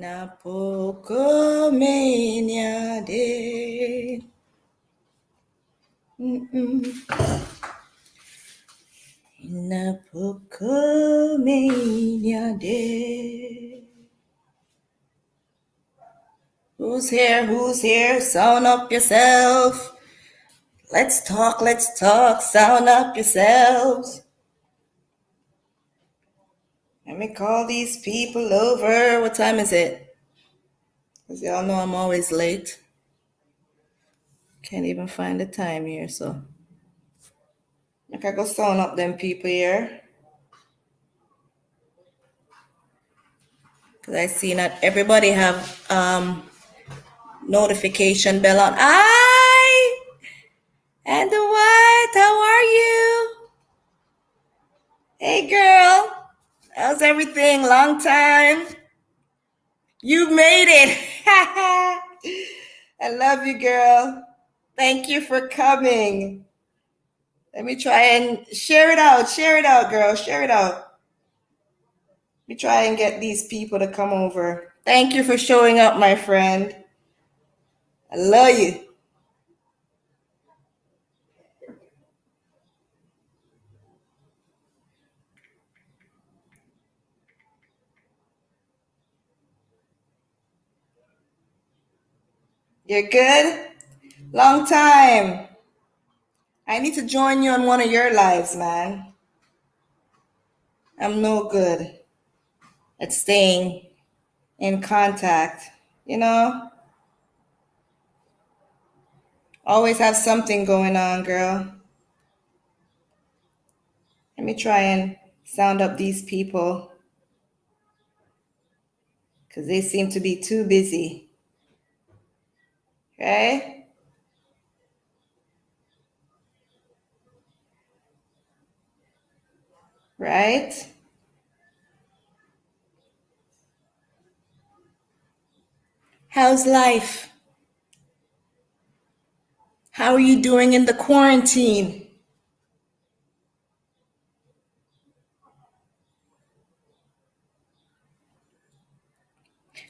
Napokomenia de. Napokomenia de. Who's here? Who's here? Sound up yourself. Let's talk. Sound up yourselves. Let me call these people over. What time is it? Because y'all know I'm always late. Can't even find the time here, so. I can go sound up them people here. Because I see not everybody have notification bell on. Hi! And the White, how are you? Hey girl, how's everything? Long time. You made it. I love you, girl. Thank you for coming. Let me try and share it out. Share it out, girl. Share it out. Let me try and get these people to come over. Thank you for showing up, my friend. I love you. You're good? Long time. I need to join you on one of your lives, man. I'm no good at staying in contact, you know? Always have something going on, girl. Let me try and sound up these people because they seem to be too busy. Okay? Right? How's life? How are you doing in the quarantine?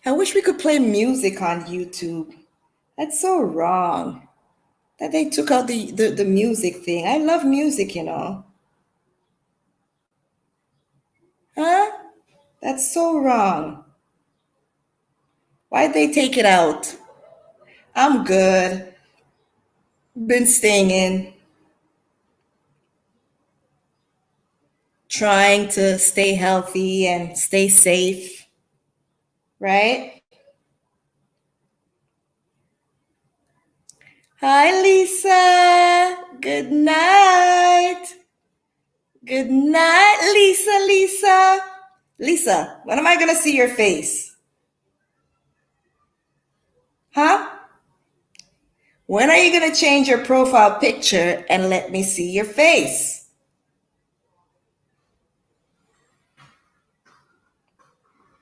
I wish we could play music on YouTube. That's so wrong that they took out the music thing. I love music, you know. Huh? That's so wrong. Why'd they take it out? I'm good. Been staying in. Trying to stay healthy and stay safe. Right? Hi, Lisa. Good night. Good night, Lisa. Lisa, when am I going to see your face? Huh? When are you going to change your profile picture and let me see your face?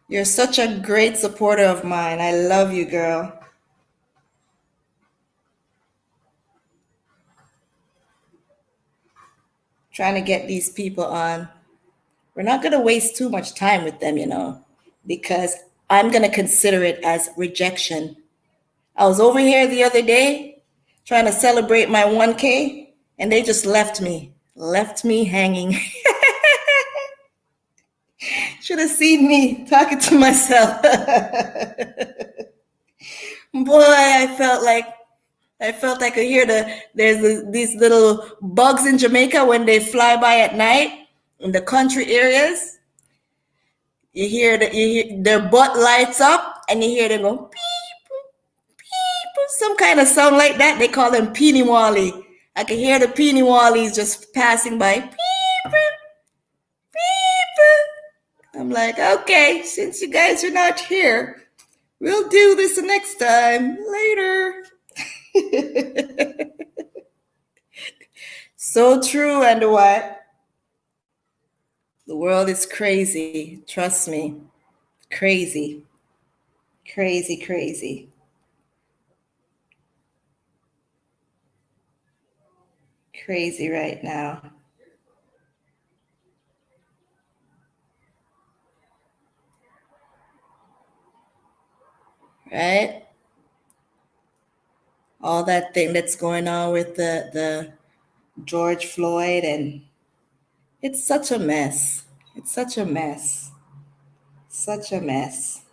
You're such a great supporter of mine. I love you, girl. Trying to get these people on. We're not going to waste too much time with them, you know, because I'm going to consider it as rejection. I was over here the other day trying to celebrate my 1K, and they just left me hanging. Should have seen me talking to myself. Boy, I felt like I could hear these little bugs in Jamaica when they fly by at night in the country areas. You hear their butt lights up, and you hear them go beep, beep, some kind of sound like that. They call them peenie wally. I can hear the peenie wallies just passing by. Beep, beep. I'm like, okay, since you guys are not here, we'll do this next time. Later. So true, and what? The world is crazy. Trust me. Crazy. Crazy, crazy. Crazy right now. right? All that thing that's going on with the George Floyd, and it's such a mess. It's such a mess. Such a mess.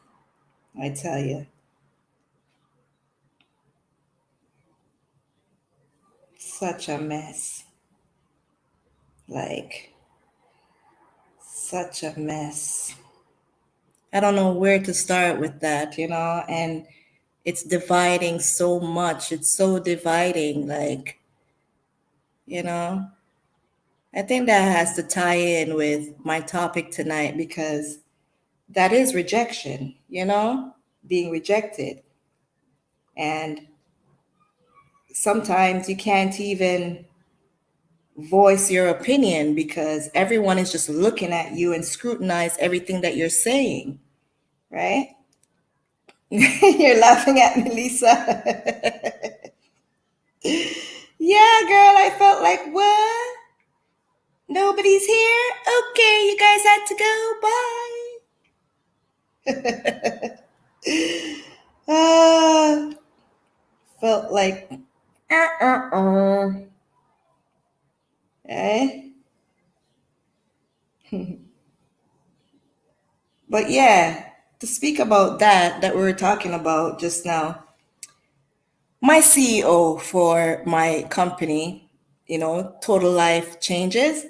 I tell you. Such a mess. Like, such a mess. I don't know where to start with that, and it's dividing so much. It's so dividing. Like, you know, I think that has to tie in with my topic tonight because that is rejection, being rejected. And sometimes you can't even voice your opinion because everyone is just looking at you and scrutinize everything that you're saying, right? You're laughing at me, Lisa. Yeah, girl, I felt like, what? Nobody's here? Okay, you guys had to go. Bye. Felt like, eh? But yeah, to speak about that we were talking about just now, my CEO for my company, Total Life Changes.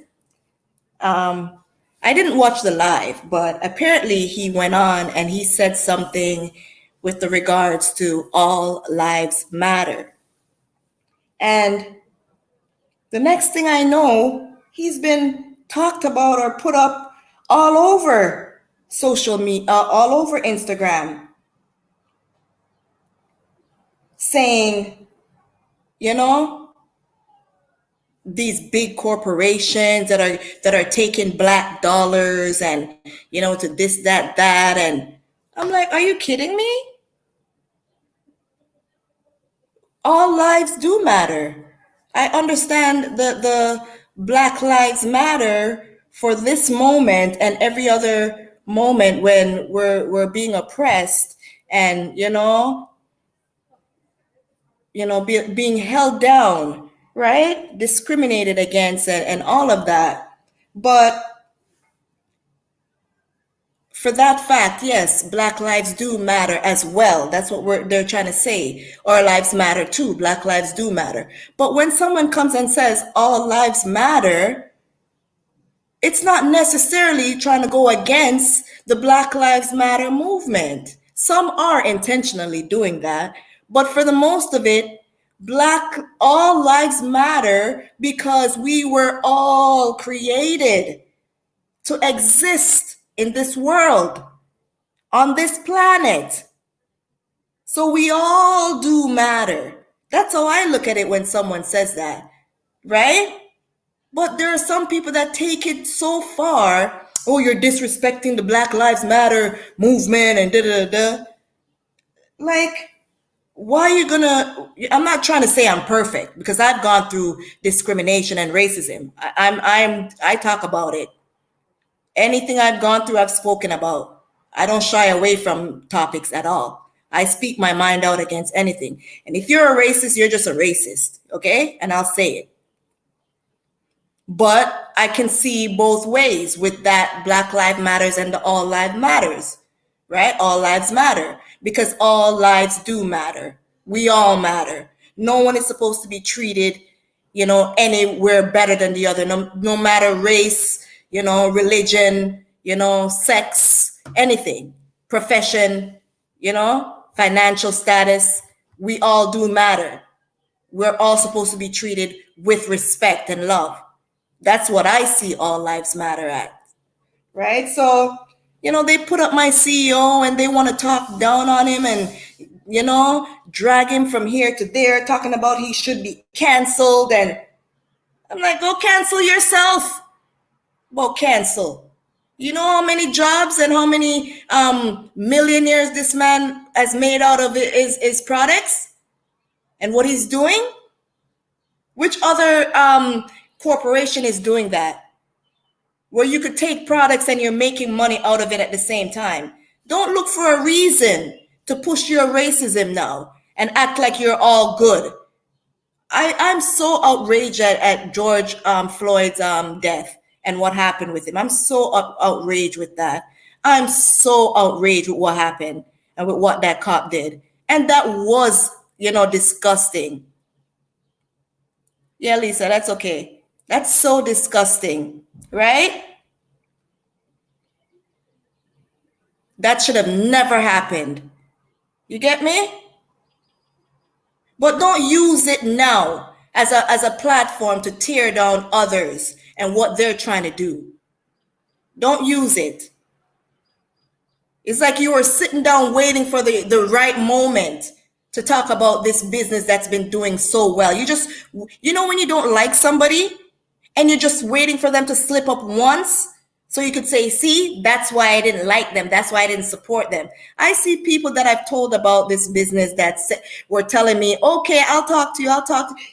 I didn't watch the live, but apparently he went on and he said something with the regards to all lives matter. And the next thing I know, he's been talked about or put up all over social media, all over Instagram, saying, you know, these big corporations that are taking black dollars and to this, that, and I'm like, are you kidding me? All lives do matter. I understand the Black Lives Matter for this moment and every other moment when we're being oppressed and being held down, right? Discriminated against and all of that. But for that fact, yes, Black lives do matter as well. That's what they're trying to say. Our lives matter too. Black lives do matter. But when someone comes and says all lives matter, it's not necessarily trying to go against the Black Lives Matter movement. Some are intentionally doing that, but for the most of it, all lives matter because we were all created to exist in this world, on this planet. So we all do matter. That's how I look at it when someone says that, right? But there are some people that take it so far. Oh, you're disrespecting the Black Lives Matter movement and da da da. Like, why are you gonna? I'm not trying to say I'm perfect because I've gone through discrimination and racism. I talk about it. Anything I've gone through, I've spoken about. I don't shy away from topics at all. I speak my mind out against anything. And if you're a racist, you're just a racist, okay? And I'll say it. But I can see both ways with that Black Lives Matters and the All Lives Matters, right? All lives matter because all lives do matter. We all matter. No one is supposed to be treated, anywhere better than the other, no matter race, religion, sex, anything, profession, financial status. We all do matter. We're all supposed to be treated with respect and love. That's what I see all lives matter at, right? So, they put up my CEO and they want to talk down on him and, drag him from here to there, talking about he should be canceled. And I'm like, go cancel yourself. Well, cancel. You know how many jobs and how many millionaires this man has made out of his products and what he's doing? Which other corporation is doing that? Where you could take products and you're making money out of it at the same time. Don't look for a reason to push your racism now and act like you're all good. I'm so outraged at George Floyd's death and what happened with him. I'm so outraged with that. I'm so outraged with what happened and with what that cop did. And that was, disgusting. Yeah, Lisa, that's okay. That's so disgusting, right? That should have never happened. You get me? But don't use it now as a platform to tear down others and what they're trying to do. Don't use it. It's like you were sitting down waiting for the right moment to talk about this business that's been doing so well. When you don't like somebody and you're just waiting for them to slip up once so you could say, see, that's why I didn't like them. That's why I didn't support them. I see people that I've told about this business that were telling me, okay, I'll talk to you.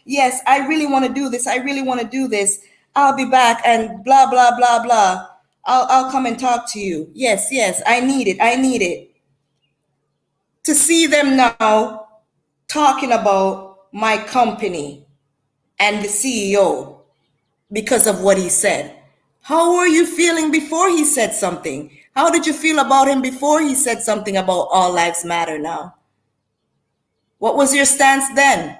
Yes, I really want to do this. I really want to do this. I'll be back and blah, blah, blah, blah. I'll come and talk to you. Yes, I need it. To see them now talking about my company and the CEO because of what he said. How were you feeling before he said something? How did you feel about him before he said something about all lives matter now? What was your stance then?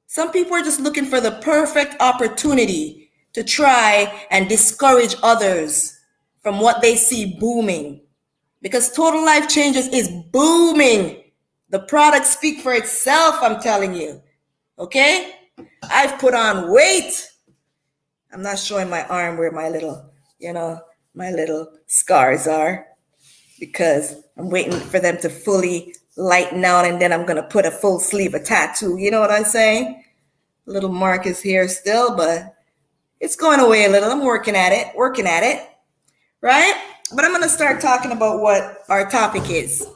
Some people are just looking for the perfect opportunity to try and discourage others from what they see booming. Because total life changes is booming. The product speaks for itself, I'm telling you. Okay? I've put on weight. I'm not showing my arm where my little scars are because I'm waiting for them to fully lighten out, and then I'm going to put a full sleeve, a tattoo. You know what I'm saying? A little mark is here still, but it's going away a little. I'm working at it, right? But I'm going to start talking about what our topic is.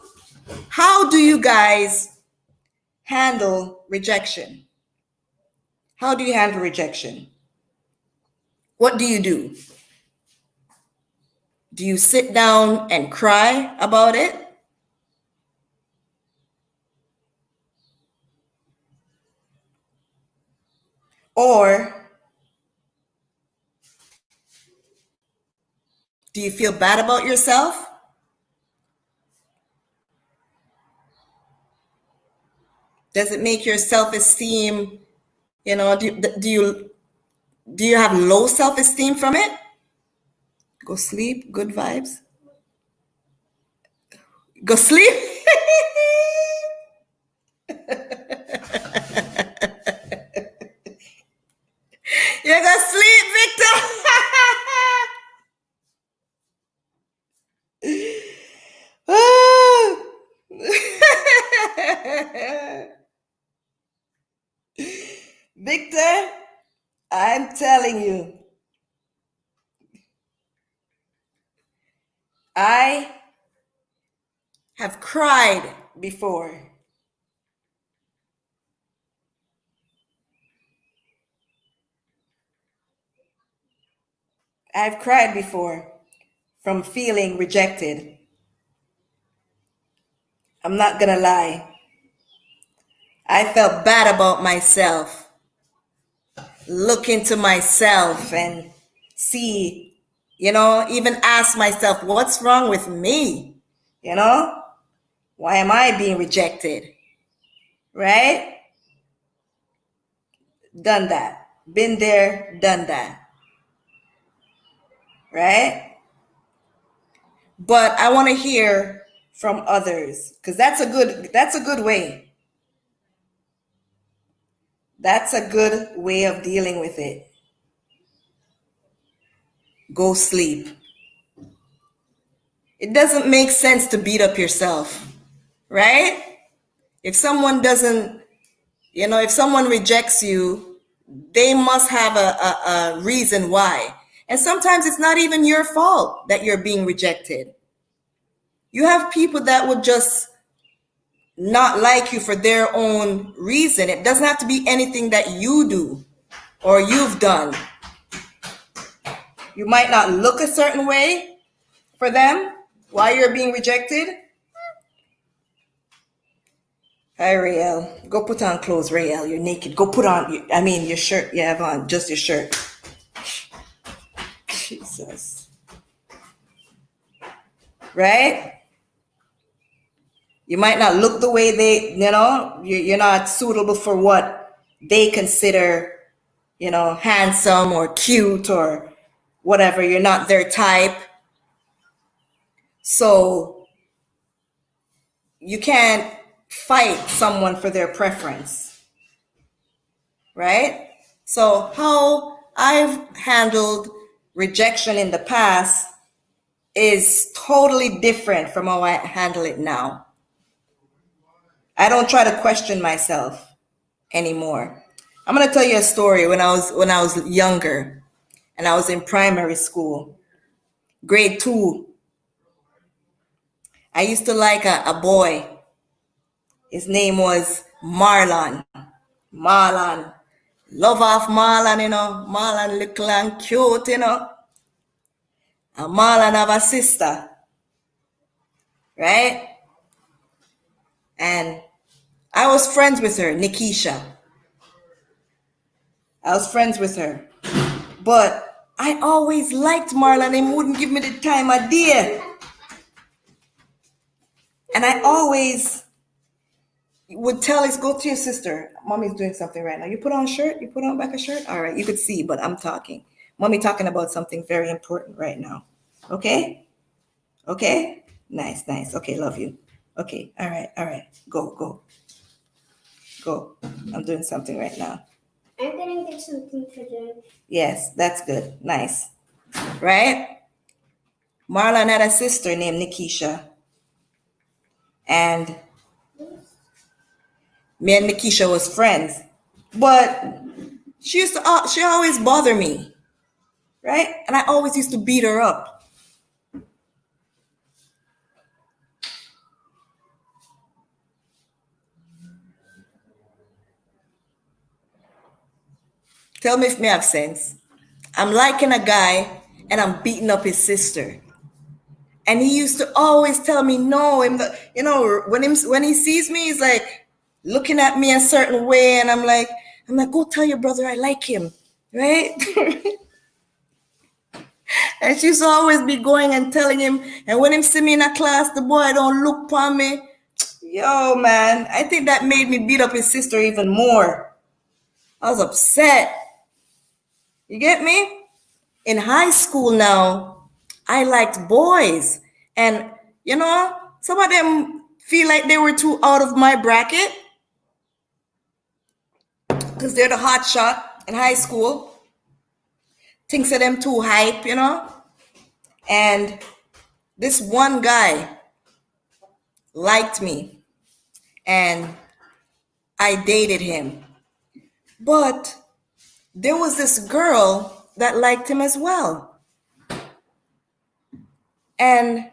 How do you guys handle rejection? How do you handle rejection? What do you do? Do you sit down and cry about it? Or do you feel bad about yourself? Does it make your self-esteem, do you have low self-esteem from it? Go sleep, good vibes. Go sleep. You're gonna sleep, Victor. Victor, I'm telling you, I have cried before. I've cried before from feeling rejected. I'm not gonna lie. I felt bad about myself. Look into myself and see, even ask myself, what's wrong with me? Why am I being rejected? Right? Done that. Been there, done that. Right? But I want to hear from others because that's a good way. That's a good way of dealing with it. Go sleep. It doesn't make sense to beat up yourself, right? If someone doesn't, if someone rejects you, they must have a reason why. And sometimes it's not even your fault that you're being rejected. You have people that would just not like you for their own reason. It doesn't have to be anything that you do or you've done. You might not look a certain way for them while you're being rejected. Hi, Rael. Go put on clothes, Rael. You're naked. Go put on, I mean, your shirt. You have on just your shirt. Jesus. Right? You might not look the way you're not suitable for what they consider, handsome or cute or whatever. You're not their type. So you can't fight someone for their preference. Right? So how I've handled rejection in the past is totally different from how I handle it now. I don't try to question myself anymore. I'm going to tell you a story when I was younger and I was in primary school, grade 2. I used to like a boy. His name was Marlon. Marlon. Love off Marlon, Marlon little and cute, And Marlon have a sister, right? And I was friends with her, Nikisha. I was friends with her. But I always liked Marlon and wouldn't give me the time of day. And I always would tell us, go to your sister. Mommy's doing something right now. You put on a shirt? You put on back a shirt? All right, you could see, but I'm talking. Mommy talking about something very important right now. Okay? Okay? Nice, nice. Okay, love you. Okay, all right. Go. I'm doing something right now. I'm gonna get something for them. Yes, that's good. Nice. Right? Marlon had a sister named Nikisha. And me and Nikisha was friends. But she always bother me. Right? And I always used to beat her up. Tell me if me have sense. I'm liking a guy and I'm beating up his sister. And he used to always tell me no. When he sees me, he's like looking at me a certain way, and I'm like, go tell your brother I like him, right? And she used to always be going and telling him. And when him see me in a class, the boy don't look upon me. Yo, man, I think that made me beat up his sister even more. I was upset. You get me? In high school now, I liked boys. And, some of them feel like they were too out of my bracket because they're the hot shot in high school. Thinks of them too hype, And this one guy liked me and I dated him. But there was this girl that liked him as well. And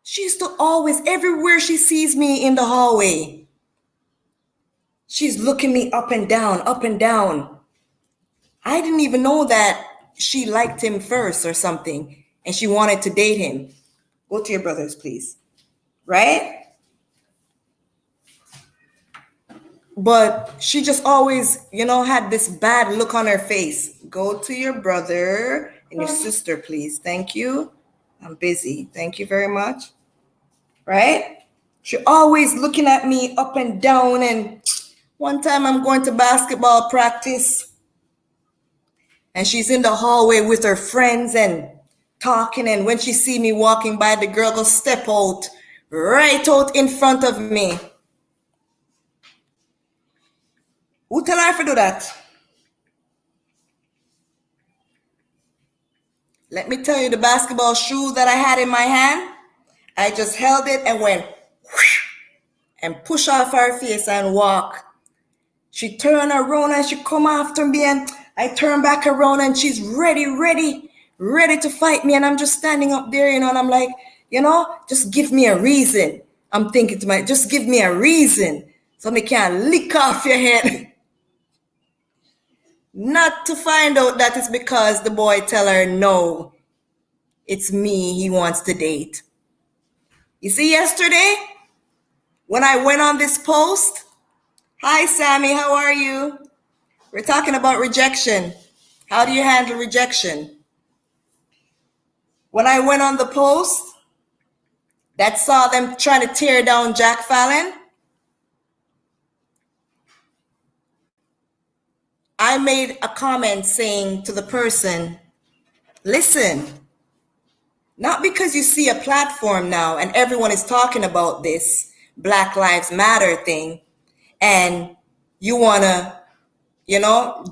she used to always, everywhere she sees me in the hallway, she's looking me up and down, up and down. I didn't even know that she liked him first or something, and she wanted to date him. Go to your brothers, please. Right? But she just always, had this bad look on her face. Go to your brother and your sister, please. Thank you. I'm busy. Thank you very much. Right? She always looking at me up and down. And one time I'm going to basketball practice and she's in the hallway with her friends and talking. And when she see me walking by, the girl goes step out, right out in front of me. Who tell her to do that? Let me tell you, the basketball shoe that I had in my hand, I just held it and went whoosh, and push off her face and walk. She turned around and she come after me and I turn back around and she's ready to fight me. And I'm just standing up there, and I'm like, just give me a reason. I'm thinking to myself, just give me a reason so me can lick off your head. Not to find out that it's because the boy tell her, no, it's me he wants to date. You see, yesterday, when I went on this post. Hi, Sammy, how are you? We're talking about rejection. How do you handle rejection? When I went on the post that saw them trying to tear down Jack Fallon, I made a comment saying to the person, listen, not because you see a platform now and everyone is talking about this Black Lives Matter thing and you want to,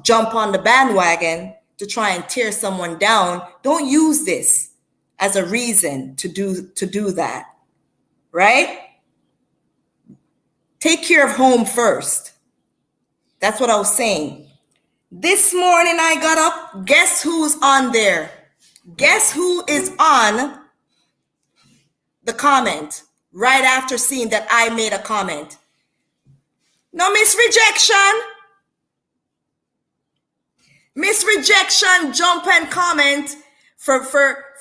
jump on the bandwagon to try and tear someone down, don't use this as a reason to do that, right? Take care of home first. That's what I was saying. This morning I got up, guess who's on there? Guess who is on the comment right after seeing that I made a comment? No, Miss Rejection. Miss Rejection jump and comment for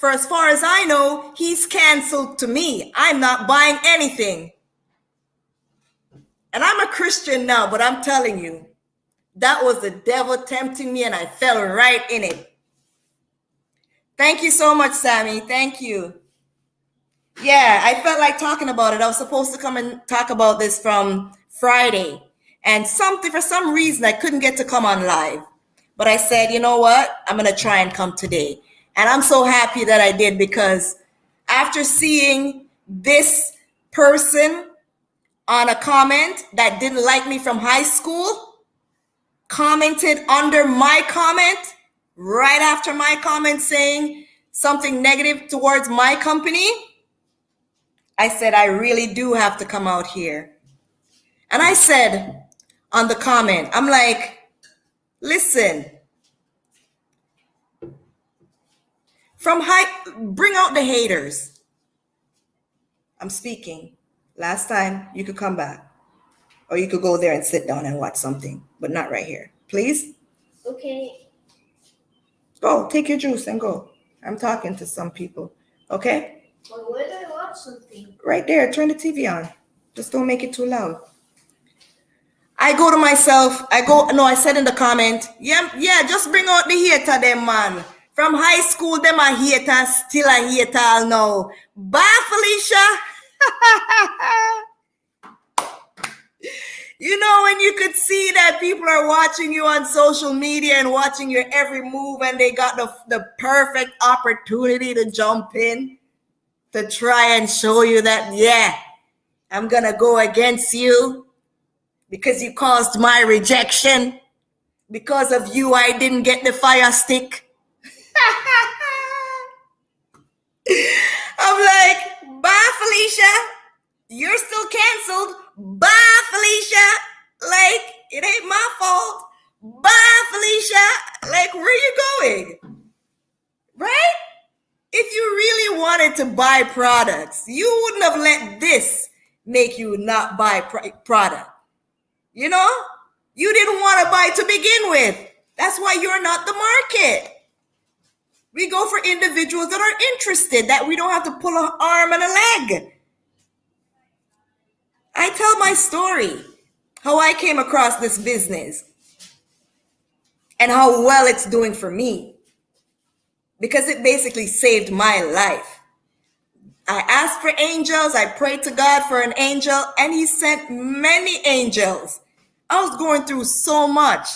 as far as I know, he's canceled to me. I'm not buying anything. And I'm a Christian now, but I'm telling you, that was the devil tempting me and I fell right in it. Thank you so much, Sammy. Thank you. Yeah, I felt like talking about it. I was supposed to come and talk about this from Friday. And for some reason, I couldn't get to come on live. But I said, you know what? I'm going to try and come today. And I'm so happy that I did, because after seeing this person on a comment that didn't like me from high school, commented under my comment, right after my comment saying something negative towards my company, I said, I really do have to come out here. And I said on the comment, I'm like, listen, bring out the haters. I'm speaking. Last time, you could come back. Or you could go there and sit down and watch something, but not right here. Please? Okay. Go, take your juice and go. I'm talking to some people, okay? Well, where do I watch something? Right there, turn the TV on. Just don't make it too loud. I go to myself, I said in the comment, yeah, just bring out the hater, them man. From high school, them a hater, still a hater now. Bye, Felicia. You know, when you could see that people are watching you on social media and watching your every move, and they got the perfect opportunity to jump in to try and show you that, yeah, I'm going to go against you because you caused my rejection. Because of you, I didn't get the fire stick. I'm like, bye, Felicia. You're still canceled. Bye, Felicia. Like, it ain't my fault. Bye, Felicia. Like, where you going? Right? If you really wanted to buy products, you wouldn't have let this make you not buy product. You know? You didn't want to buy to begin with. That's why you're not the market. We go for individuals that are interested, that we don't have to pull an arm and a leg. I tell my story, how I came across this business and how well it's doing for me, because it basically saved my life. I asked for angels. I prayed to God for an angel, and he sent many angels. I was going through so much.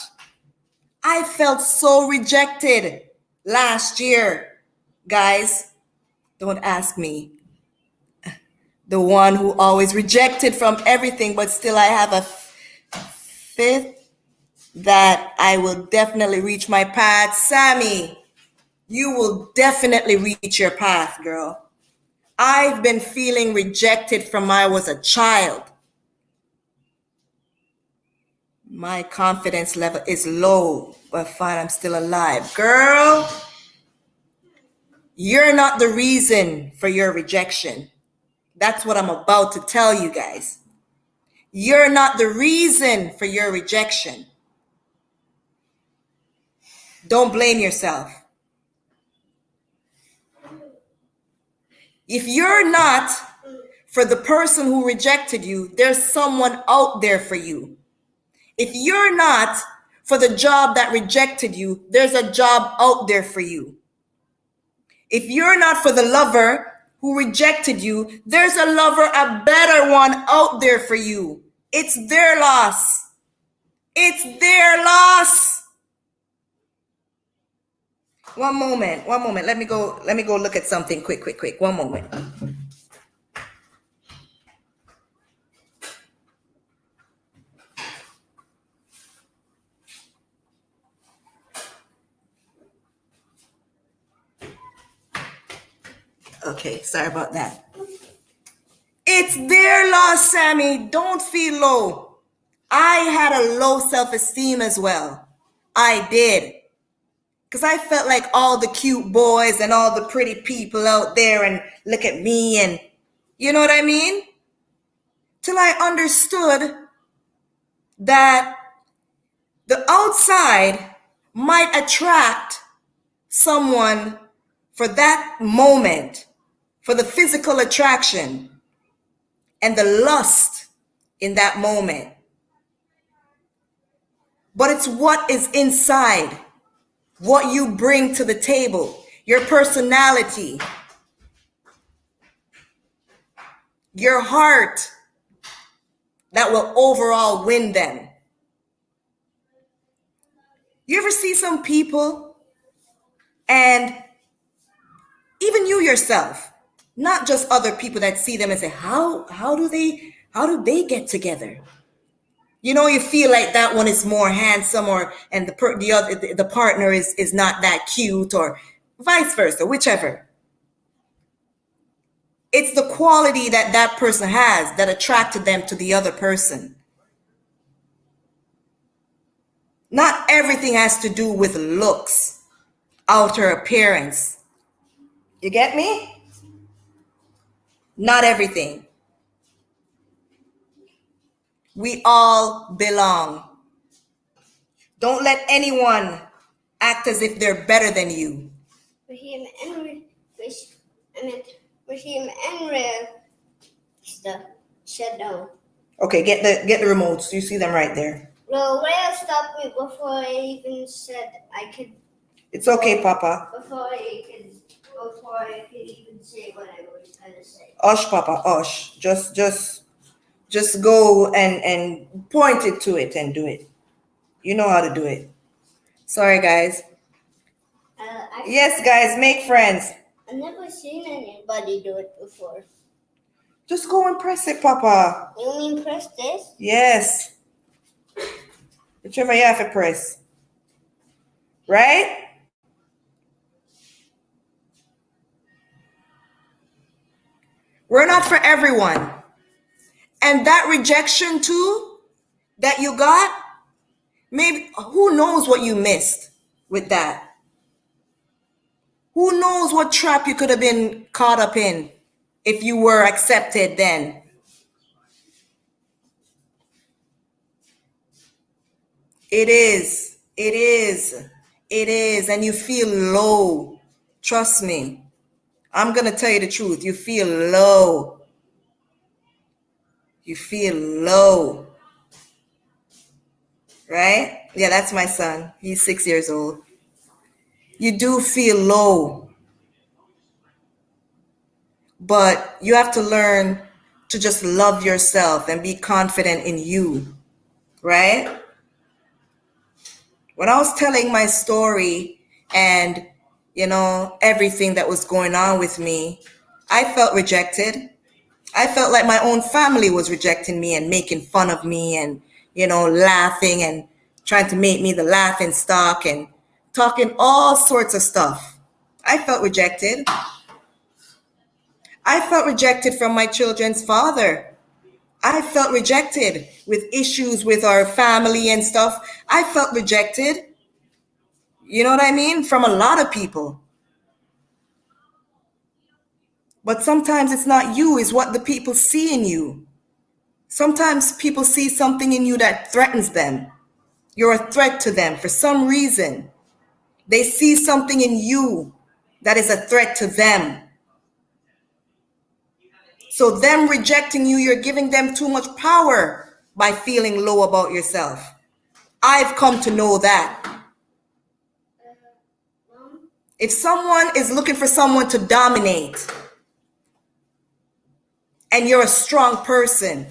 I felt so rejected last year. Guys, don't ask me. The one who always rejected from everything, but still I have a faith that I will definitely reach my path. Sammy, you will definitely reach your path, girl. I've been feeling rejected from I was a child. My confidence level is low, but fine, I'm still alive. Girl, you're not the reason for your rejection. That's what I'm about to tell you guys. You're not the reason for your rejection. Don't blame yourself. If you're not for the person who rejected you, there's someone out there for you. If you're not for the job that rejected you, there's a job out there for you. If you're not for the lover who rejected you, there's a lover, a better one out there for you. It's their loss. It's their loss. One moment. Let me go look at something quick. 1 moment. Okay, sorry about that. It's their loss, Sammy. Don't feel low. I had a low self-esteem as well. I did. Because I felt like all the cute boys and all the pretty people out there and look at me and you know what I mean? Till I understood that the outside might attract someone for that moment, for the physical attraction and the lust in that moment. But it's what is inside, what you bring to the table, your personality, your heart, that will overall win them. You ever see some people, and even you yourself, not just other people that see them and say, how do they get together? You know, you feel like that one is more handsome, and the partner is not that cute, or vice versa, whichever. It's the quality that person has that attracted them to the other person. Not everything has to do with looks, outer appearance. You get me? Not everything. We all belong. Don't let anyone act as if they're better than you. Raheem and Real stuff shut down. Okay, get the remotes. You see them right there. Well, Real stopped me before I even said I could. It's okay, Papa. Before I could even say what I was going to say. Hush, Papa, hush. Just go and point it to it and do it. You know how to do it. Sorry, guys. Yes, guys, make friends. I've never seen anybody do it before. Just go and press it, Papa. You mean press this? Yes. Whichever you have to press. Right? We're not for everyone. And that rejection too, that you got, maybe, who knows what you missed with that? Who knows what trap you could have been caught up in if you were accepted then? It is. And you feel low. Trust me. I'm going to tell you the truth. You feel low. You feel low. Right? Yeah, that's my son. He's 6 years old. You do feel low. But you have to learn to just love yourself and be confident in you. Right? When I was telling my story and, everything that was going on with me, I felt rejected. I felt like my own family was rejecting me and making fun of me and, laughing and trying to make me the laughing stock and talking all sorts of stuff. I felt rejected. I felt rejected from my children's father. I felt rejected with issues with our family and stuff. I felt rejected. You know what I mean? From a lot of people. But sometimes it's not you, it's what the people see in you. Sometimes people see something in you that threatens them. You're a threat to them for some reason. They see something in you that is a threat to them. So them rejecting you, you're giving them too much power by feeling low about yourself. I've come to know that. If someone is looking for someone to dominate and you're a strong person,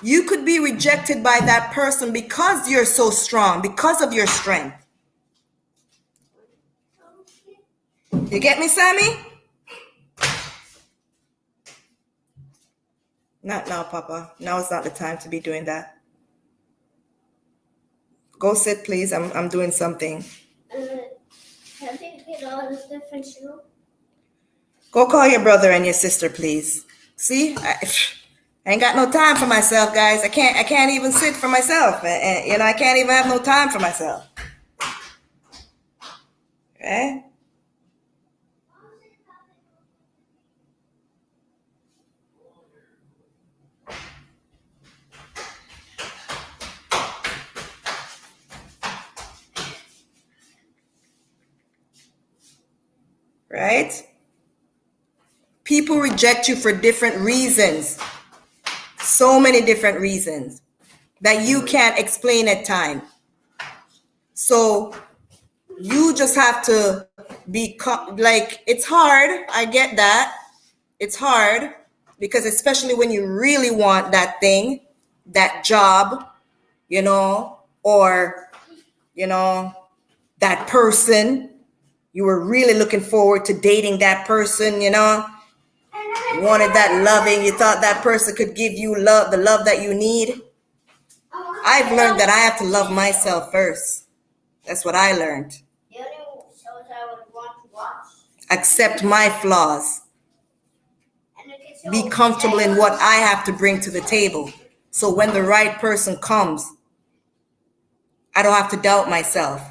you could be rejected by that person because you're so strong, because of your strength. You get me, Sammy? Not now, Papa. Now is not the time to be doing that. Go sit, please. I'm doing something. Have you get all this different show? Go call your brother and your sister, please. See, I ain't got no time for myself, guys. I can't even sit for myself. And I can't even have no time for myself. Right? Right? People reject you for different reasons. So many different reasons that you can't explain at times. So you just have to be like, it's hard. I get that. It's hard because especially when you really want that thing, that job, or, that person, you were really looking forward to dating that person, you wanted that loving, you thought that person could give you love, the love that you need. I've learned that I have to love myself first. That's what I learned. The only shows I would want to watch. Accept my flaws. Be comfortable in what I have to bring to the table. So when the right person comes, I don't have to doubt myself.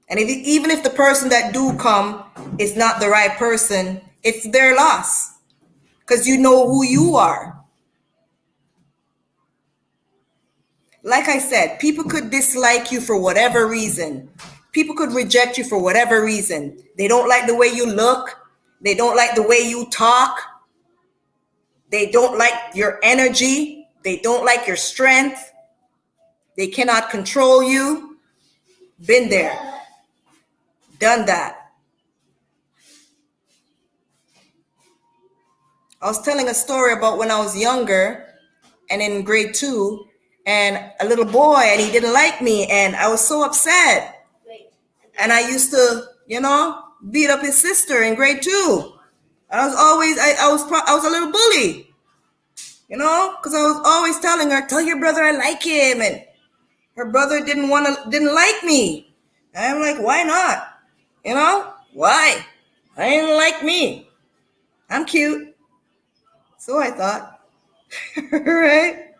And even if the person that do come is not the right person, it's their loss. Because you know who you are. Like I said, people could dislike you for whatever reason. People could reject you for whatever reason. They don't like the way you look. They don't like the way you talk. They don't like your energy. They don't like your strength. They cannot control you. Been there. Done that. I was telling a story about when I was younger and in grade 2, and a little boy, and he didn't like me, and I was so upset. And I used to, beat up his sister in grade 2. I was a little bully, because I was always telling her, tell your brother I like him, and her brother didn't like me. And I'm like, why not? Why? I didn't like me. I'm cute. So I thought. Right?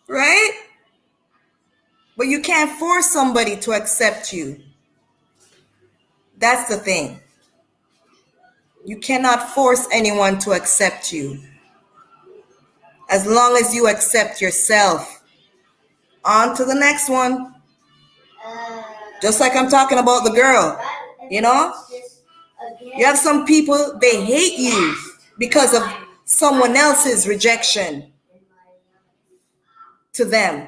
Right? But you can't force somebody to accept you. That's the thing. You cannot force anyone to accept you. As long as you accept yourself. On to the next one. Just like I'm talking about the girl. You have some people, they hate you because of someone else's rejection to them.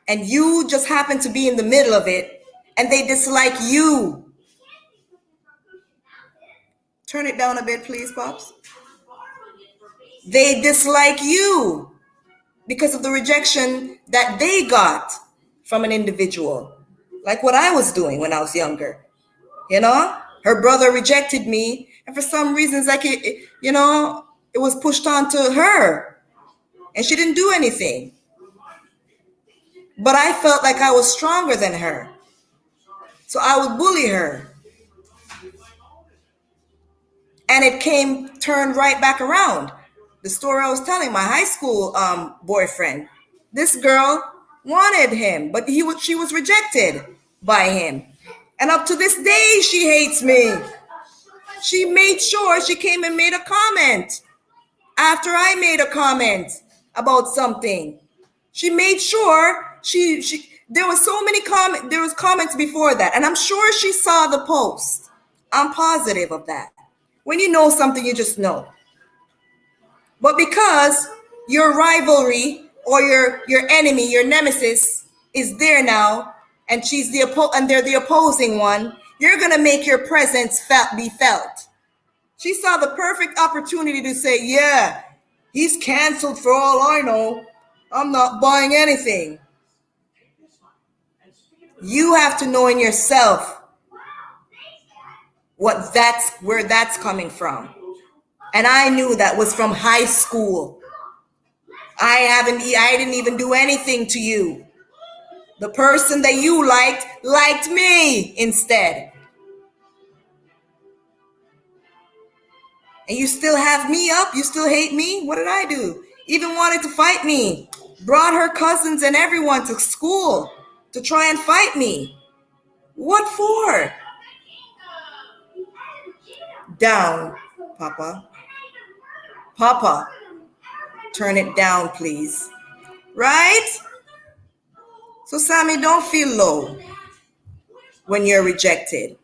And you just happen to be in the middle of it, and they dislike you. Turn it down a bit, please, Pops. They dislike you because of the rejection that they got from an individual. Like what I was doing when I was younger. Her brother rejected me, and for some reasons, it was pushed on to her, and she didn't do anything. But I felt like I was stronger than her. So I would bully her. And it turned right back around. The story I was telling, my high school boyfriend. This girl wanted him, but she was rejected by him. And up to this day, she hates me. She made sure she came and made a comment after I made a comment about something. She made sure there was so many there was comments before that, and I'm sure she saw the post. I'm positive of that. When you know something, you just know. But because your rivalry or your enemy, your nemesis is there now, and they're the opposing one, you're gonna make your presence be felt. She saw the perfect opportunity to say, yeah, he's canceled for all I know. I'm not buying anything. You have to know in yourself where that's coming from. And I knew that was from high school. I didn't even do anything to you. The person that you liked me instead. And you still have me up? You still hate me? What did I do? Even wanted to fight me. Brought her cousins and everyone to school to try and fight me. What for? Down, Papa. Papa, turn it down, please. Right? So, Sammy, don't feel low when you're rejected.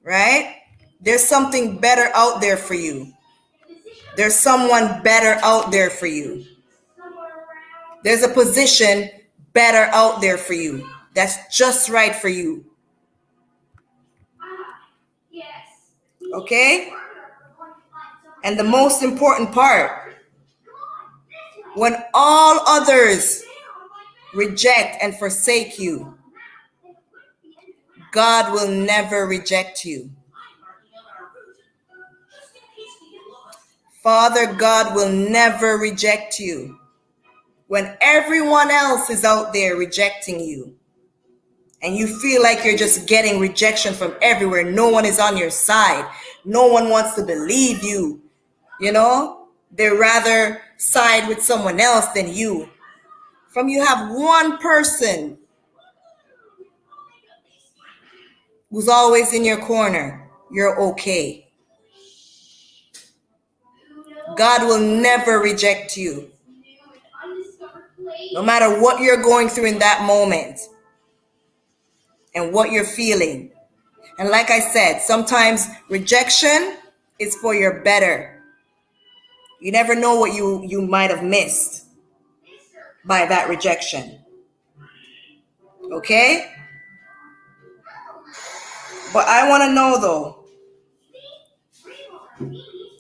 Right? There's something better out there for you. There's someone better out there for you. There's a position better out there for you. That's just right for you. Okay? And the most important part, when all others reject and forsake you, God will never reject you. Father God will never reject you. When everyone else is out there rejecting you, and you feel like you're just getting rejection from everywhere, no one is on your side, no one wants to believe you, they rather side with someone else than you. From you have one person who's always in your corner, you're okay. God will never reject you. No matter what you're going through in that moment and what you're feeling. And like I said, sometimes rejection is for your better. You never know what you might have missed by that rejection. Okay? But I want to know though.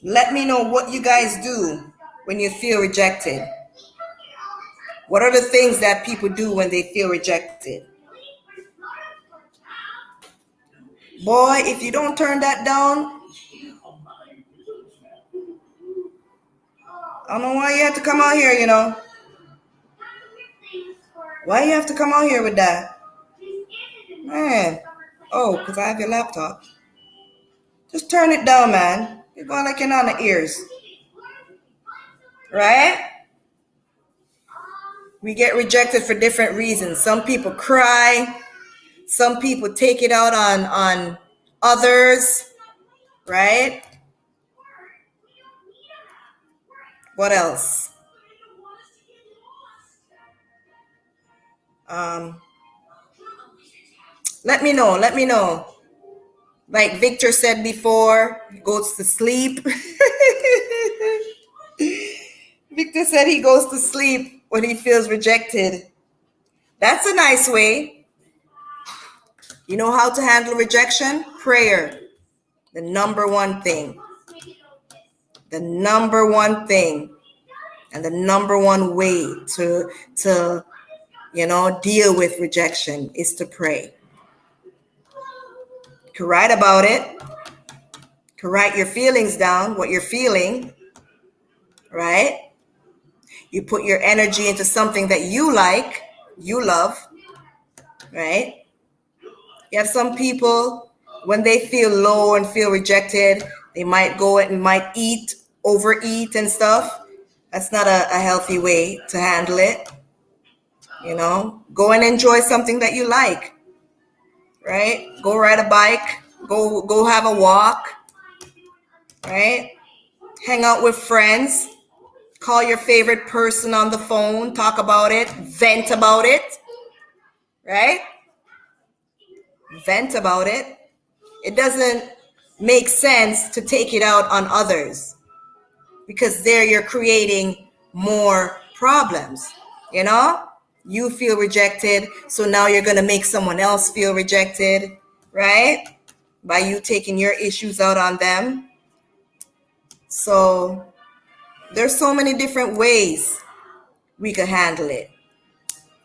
Let me know what you guys do when you feel rejected. What are the things that people do when they feel rejected? Boy, if you don't turn that down, I don't know why you have to come out here, Why you have to come out here with that? Man. Oh, because I have your laptop. Just turn it down, man. You're going like you're on the ears. Right? We get rejected for different reasons. Some people cry. Some people take it out on others. Right? What else? Let me know. Like Victor said before, he goes to sleep. Victor said he goes to sleep when he feels rejected. That's a nice way. You know how to handle rejection? Prayer. The number one thing. The number one thing. And the number one way to deal with rejection is to pray. You can write about it. You can write your feelings down, what you're feeling, right? You put your energy into something that you like, you love, right? You have some people, when they feel low and feel rejected, they might go and might overeat and stuff. That's not a healthy way to handle it. Go and enjoy something that you like, right? Go ride a bike, go have a walk, right? Hang out with friends, call your favorite person on the phone, talk about it, vent about it, right? Vent about it. It doesn't makes sense to take it out on others, because there you're creating more problems. You know, you feel rejected, so now you're going to make someone else feel rejected, right? By you taking your issues out on them. So there's so many different ways we could handle it,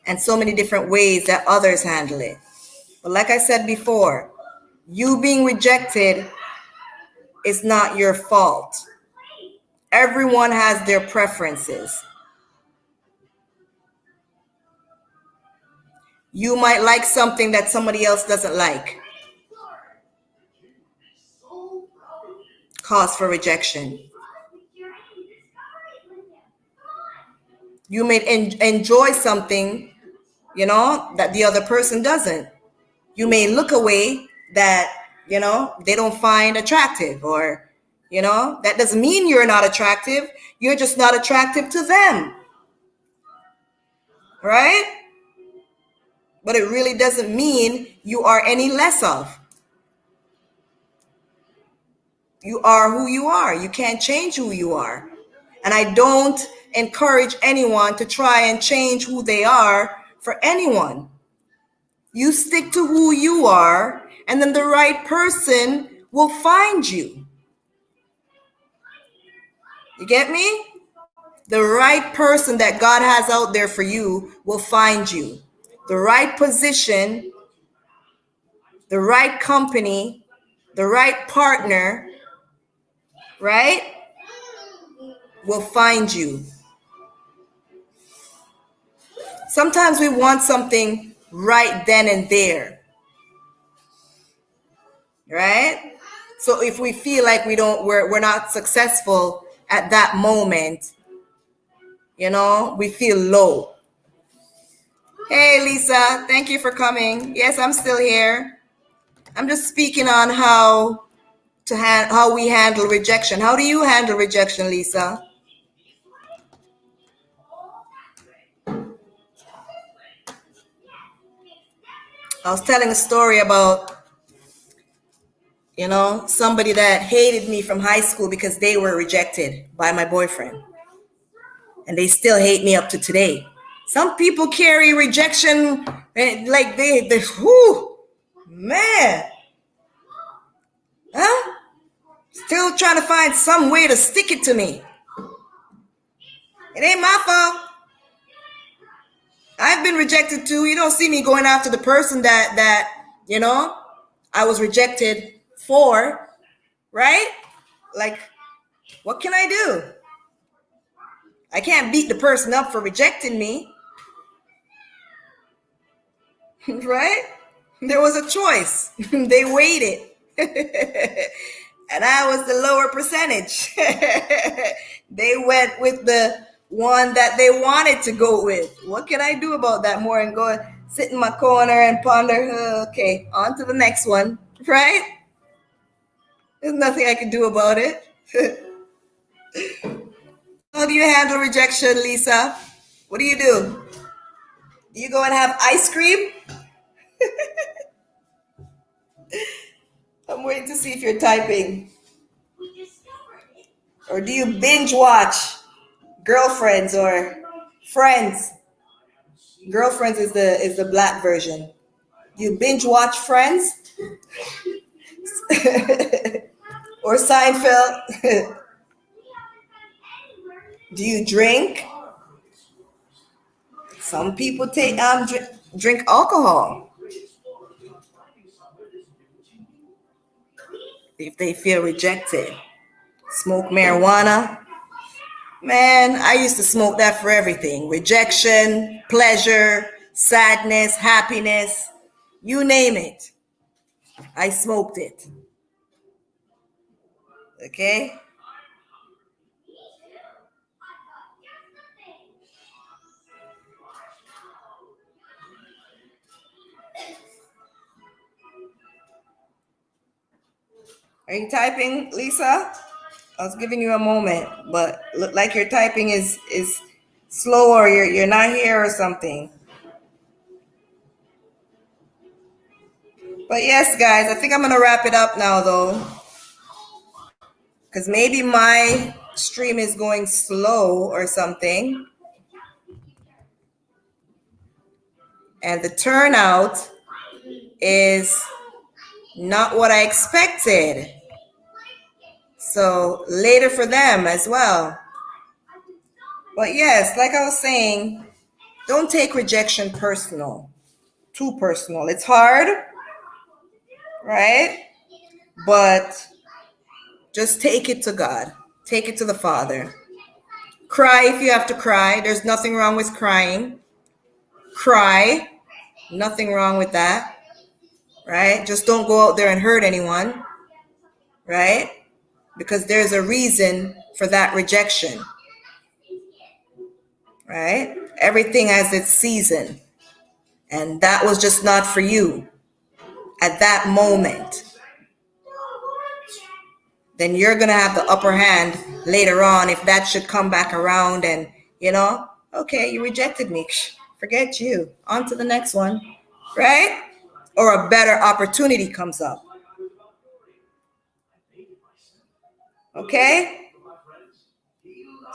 and so many different ways that others handle it. But like I said before, you being rejected is not your fault. Everyone has their preferences. You might like something that somebody else doesn't like. Cause for rejection. You may enjoy something, that the other person doesn't. You may look away that, they don't find attractive, or, that doesn't mean you're not attractive. You're just not attractive to them. Right? But it really doesn't mean you are any less of. You are who you are. You can't change who you are. And I don't encourage anyone to try and change who they are for anyone. You stick to who you are, and then the right person will find you. You get me? The right person that God has out there for you will find you. The right position, the right company, the right partner, right, will find you. Sometimes we want something right then and there, right? So if we feel like we're not successful at that moment, we feel low. Hey, Lisa, thank you for coming. Yes, I'm still here. I'm just speaking on how we handle rejection. How do you handle rejection, Lisa? I was telling a story about, somebody that hated me from high school because they were rejected by my boyfriend. And they still hate me up to today. Some people carry rejection like they whoo, man. Huh? Still trying to find some way to stick it to me. It ain't my fault. I've been rejected too. You don't see me going after the person that I was rejected for, right? Like, what can I do? I can't beat the person up for rejecting me. Right? There was a choice. They waited. And I was the lower percentage. They went with the one that they wanted to go with. What can I do about that more and go sit in my corner and ponder, okay, on to the next one, right? There's nothing I can do about it. How do you handle rejection, Lisa? What do you do? Do you go and have ice cream? I'm waiting to see if you're typing. Or do you binge watch Girlfriends or Friends? Girlfriends is the black version. You binge watch Friends? Or Seinfeld? Do you drink? Some people drink alcohol if they feel rejected. Smoke marijuana. Man, I used to smoke that for everything. Rejection, pleasure, sadness, happiness, you name it. I smoked it. Okay? Are you typing, Lisa? I was giving you a moment, but look like your typing is slow, or you're not here or something. But yes, guys, I think I'm gonna wrap it up now, though. because maybe my stream is going slow or something. And the turnout is not what I expected. So later for them as well. But yes, like I was saying, don't take rejection personal, too personal. It's hard, right? But just take it to God. Take it to the Father. Cry if you have to cry. There's nothing wrong with crying. Cry. Nothing wrong with that, right? Just don't go out there and hurt anyone, right? Because there's a reason for that rejection, right? Everything has its season, and that was just not for you at that moment. Then you're going to have the upper hand later on if that should come back around and, okay, you rejected me. Forget you. On to the next one, right? Or a better opportunity comes up. Okay?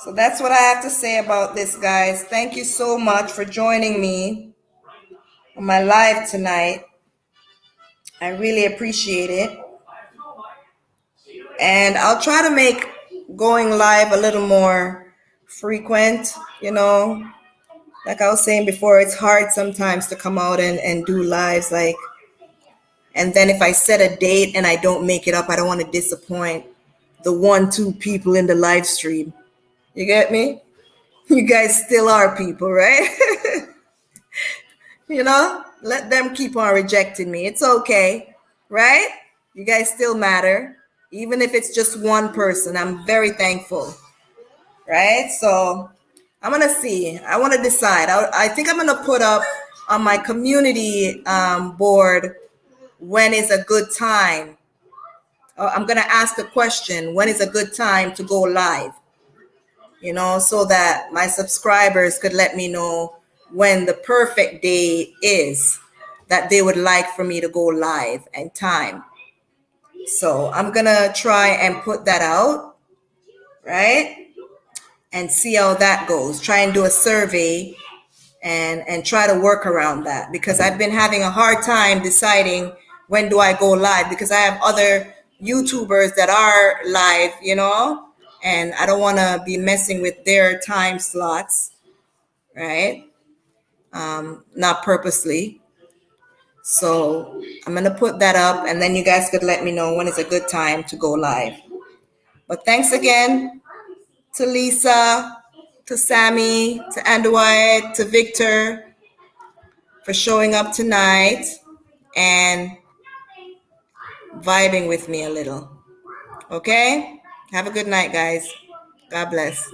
So that's what I have to say about this, guys. Thank you so much for joining me on my live tonight. I really appreciate it. And I'll try to make going live a little more frequent, Like I was saying before, it's hard sometimes to come out and do lives, and then if I set a date and I don't make it up, I don't want to disappoint the 1-2 people in the live stream. You get me? You guys still are people, right? Let them keep on rejecting me. It's okay, right? You guys still matter. Even if it's just one person, I'm very thankful, right? So I'm going to see. I want to decide. I think I'm going to put up on my community board when is a good time. I'm going to ask a question, when is a good time to go live? So that my subscribers could let me know when the perfect day is that they would like for me to go live and time. So I'm going to try and put that out, right? And see how that goes. Try and do a survey and try to work around that, because I've been having a hard time deciding when do I go live, because I have other YouTubers that are live, and I don't want to be messing with their time slots, right? Not purposely. So I'm going to put that up, and then you guys could let me know when is a good time to go live. But thanks again to Lisa, to Sammy, to Andwide, to Victor for showing up tonight and vibing with me a little. Okay? Have a good night, guys. God bless.